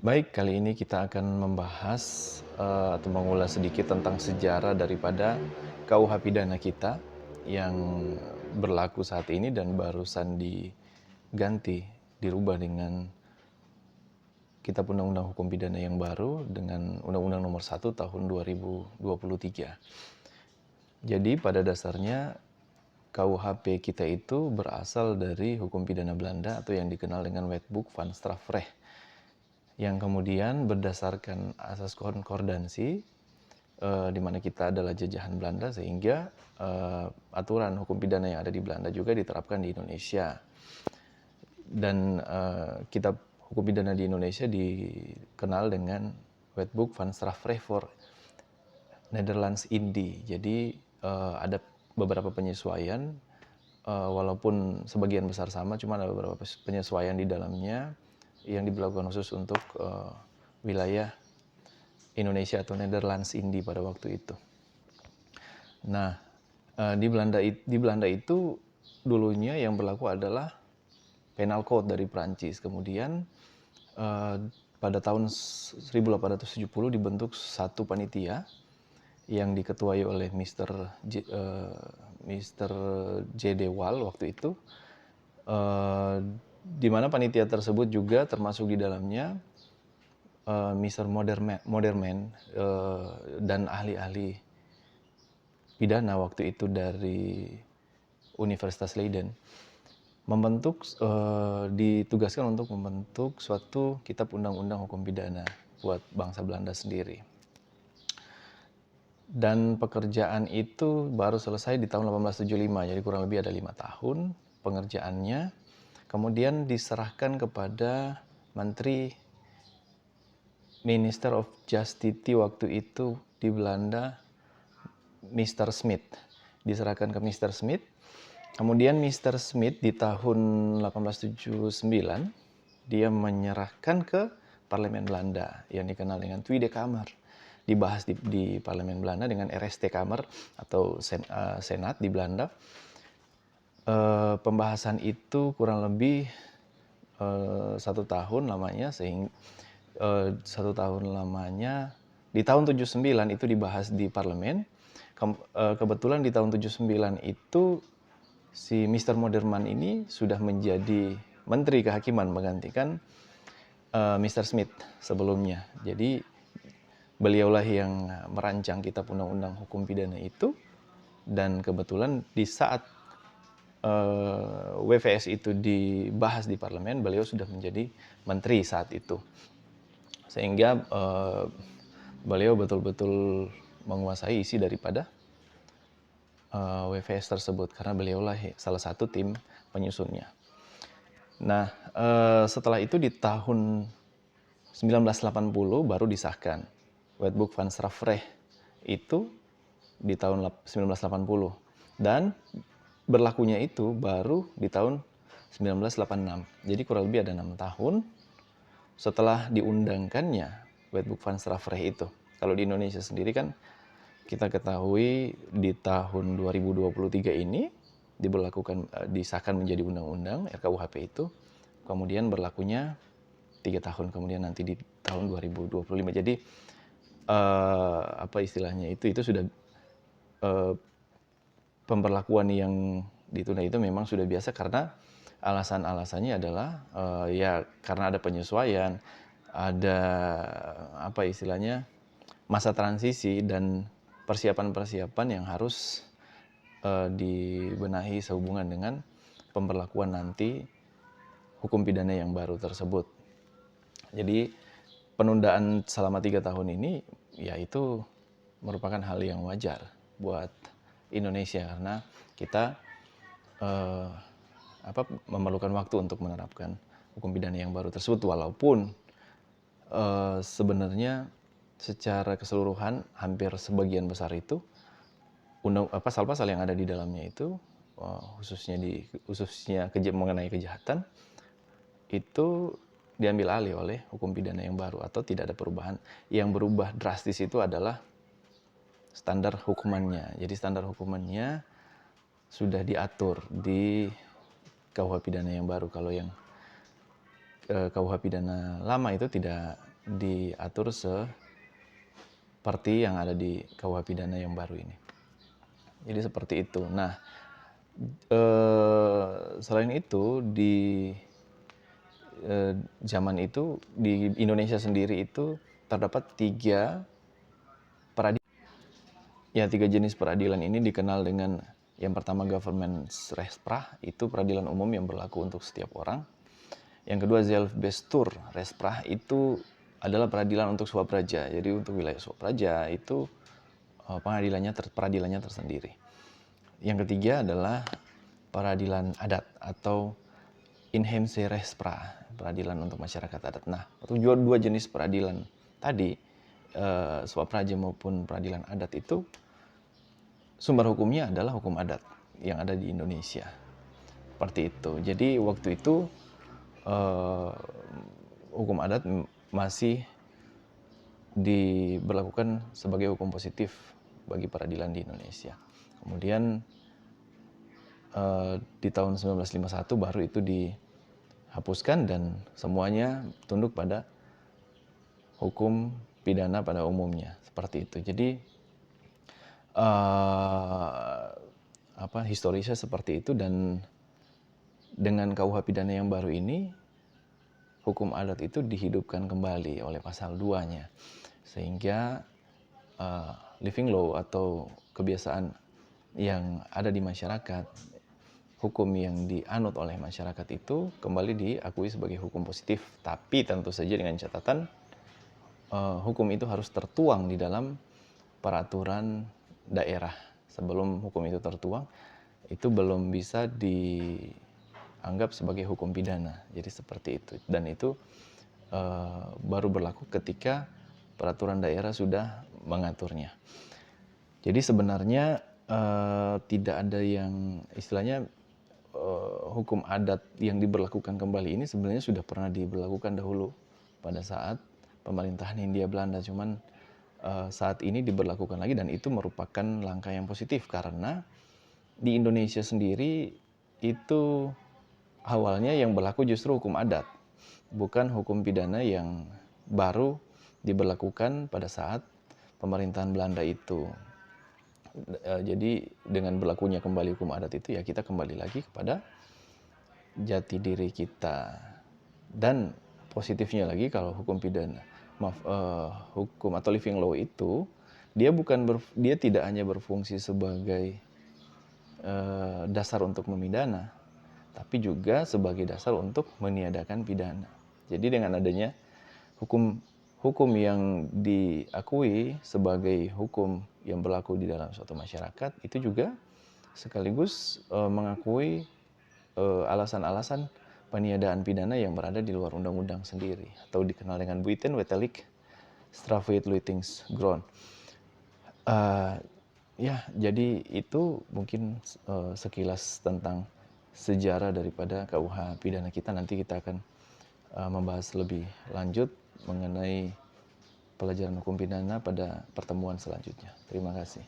Baik, kali ini kita akan membahas atau mengulas sedikit tentang sejarah daripada KUH pidana kita yang berlaku saat ini dan barusan diganti, dirubah dengan Kitab Undang-Undang Hukum Pidana yang baru dengan Undang-Undang Nomor 1 Tahun 2023. Jadi pada dasarnya KUHP kita itu berasal dari hukum pidana Belanda atau yang dikenal dengan Wetboek van Strafrecht, yang kemudian berdasarkan asas konkordansi di mana kita adalah jajahan Belanda, sehingga aturan hukum pidana yang ada di Belanda juga diterapkan di Indonesia. Dan kitab hukum pidana di Indonesia dikenal dengan Wetboek van Strafrecht for Nederlands Indie. Jadi ada beberapa penyesuaian, walaupun sebagian besar sama, cuma ada beberapa penyesuaian di dalamnya yang diberlakukan khusus untuk wilayah Indonesia atau Nederlands Indie pada waktu itu. Nah, di Belanda itu dulunya yang berlaku adalah Penal Code dari Prancis. Kemudian pada tahun 1870 dibentuk satu panitia yang diketuai oleh Mr. J. De Waal waktu itu, di mana panitia tersebut juga termasuk di dalamnya Mr. Moderman dan ahli-ahli pidana waktu itu dari Universitas Leiden, ditugaskan untuk membentuk suatu kitab undang-undang hukum pidana buat bangsa Belanda sendiri. Dan pekerjaan itu baru selesai di tahun 1875, jadi kurang lebih ada 5 tahun pengerjaannya. Kemudian diserahkan kepada Menteri Minister of Justice waktu itu di Belanda, Mr. Smith. Diserahkan ke Mr. Smith. Kemudian Mr. Smith di tahun 1879 dia menyerahkan ke Parlemen Belanda yang dikenal dengan Tweede Kamer. Dibahas di Parlemen Belanda dengan RST Kamer atau Senat di Belanda. Pembahasan itu kurang lebih 1 tahun lamanya, sehingga 1 tahun lamanya. Di tahun 79 itu dibahas di parlemen. Kebetulan di tahun 79 itu si Mr. Moderman ini sudah menjadi Menteri Kehakiman menggantikan Mr. Smith sebelumnya. Jadi beliaulah yang merancang kitab undang-undang hukum pidana itu, dan kebetulan di saat WVS itu dibahas di parlemen, beliau sudah menjadi menteri saat itu. Sehingga beliau betul-betul menguasai isi daripada WVS tersebut, karena beliaulah salah satu tim penyusunnya. Nah, setelah itu di tahun 1980 baru disahkan Wetboek van Strafrecht itu di tahun 1980, dan berlakunya itu baru di tahun 1986. Jadi kurang lebih ada 6 tahun setelah diundangkannya Wetboek van Strafrecht itu. Kalau di Indonesia sendiri kan kita ketahui di tahun 2023 ini disahkan menjadi undang-undang RKUHP itu, kemudian berlakunya 3 tahun kemudian nanti di tahun 2025. Jadi apa istilahnya itu sudah pemberlakuan yang ditunda itu memang sudah biasa, karena alasan-alasannya adalah ya karena ada penyesuaian, ada apa istilahnya masa transisi dan persiapan-persiapan yang harus dibenahi sehubungan dengan pemberlakuan nanti hukum pidana yang baru tersebut. Jadi penundaan selama 3 tahun ini ya itu merupakan hal yang wajar buat Indonesia, karena kita memerlukan waktu untuk menerapkan hukum pidana yang baru tersebut, walaupun sebenarnya secara keseluruhan hampir sebagian besar itu pasal-pasal yang ada di dalamnya itu khususnya mengenai kejahatan itu diambil alih oleh hukum pidana yang baru atau tidak ada perubahan. Yang berubah drastis itu adalah standar hukumannya. Jadi standar hukumannya sudah diatur di KUH pidana yang baru. Kalau yang KUH pidana lama itu tidak diatur seperti yang ada di KUH pidana yang baru ini. Jadi seperti itu. Nah, selain itu di zaman itu di Indonesia sendiri itu terdapat tiga jenis peradilan ini dikenal dengan yang pertama Governmentsrechtspracht, itu peradilan umum yang berlaku untuk setiap orang. Yang kedua Zelfbestuurrechtspracht, itu adalah peradilan untuk swapraja. Jadi untuk wilayah swapraja itu peradilannya tersendiri. Yang ketiga adalah peradilan adat atau Inheemse Rechtspracht, peradilan untuk masyarakat adat. Nah, dua jenis peradilan tadi, swapraja maupun peradilan adat itu sumber hukumnya adalah hukum adat yang ada di Indonesia. Seperti itu. Jadi waktu itu hukum adat masih diberlakukan sebagai hukum positif bagi peradilan di Indonesia. Kemudian di tahun 1951 baru itu dihapuskan dan semuanya tunduk pada hukum pidana pada umumnya, seperti itu. Jadi historisnya seperti itu, dan dengan KUH pidana yang baru ini hukum adat itu dihidupkan kembali oleh pasal 2-nya, sehingga living law atau kebiasaan yang ada di masyarakat, hukum yang dianut oleh masyarakat itu kembali diakui sebagai hukum positif. Tapi tentu saja dengan catatan hukum itu harus tertuang di dalam peraturan daerah. Sebelum hukum itu tertuang, itu belum bisa dianggap sebagai hukum pidana. Jadi seperti itu. Dan itu baru berlaku ketika peraturan daerah sudah mengaturnya. Jadi sebenarnya tidak ada yang istilahnya hukum adat yang diberlakukan kembali ini sebenarnya sudah pernah diberlakukan dahulu pada saat pemerintahan Hindia Belanda. Cuman saat ini diberlakukan lagi, dan itu merupakan langkah yang positif karena di Indonesia sendiri itu awalnya yang berlaku justru hukum adat, bukan hukum pidana yang baru diberlakukan pada saat pemerintahan Belanda itu. Jadi dengan berlakunya kembali hukum adat itu, ya kita kembali lagi kepada jati diri kita. Dan positifnya lagi, kalau hukum pidana, hukum atau living law itu dia tidak hanya berfungsi sebagai dasar untuk memidana, tapi juga sebagai dasar untuk meniadakan pidana. Jadi dengan adanya hukum yang diakui sebagai hukum yang berlaku di dalam suatu masyarakat, itu juga sekaligus mengakui alasan-alasan peniadaan pidana yang berada di luar undang-undang sendiri, atau dikenal dengan Buitenwettelijk Strafrechtelijkingsgrond. Ya, jadi itu mungkin sekilas tentang sejarah daripada KUH pidana kita. Nanti kita akan membahas lebih lanjut mengenai pelajaran hukum pidana pada pertemuan selanjutnya. Terima kasih.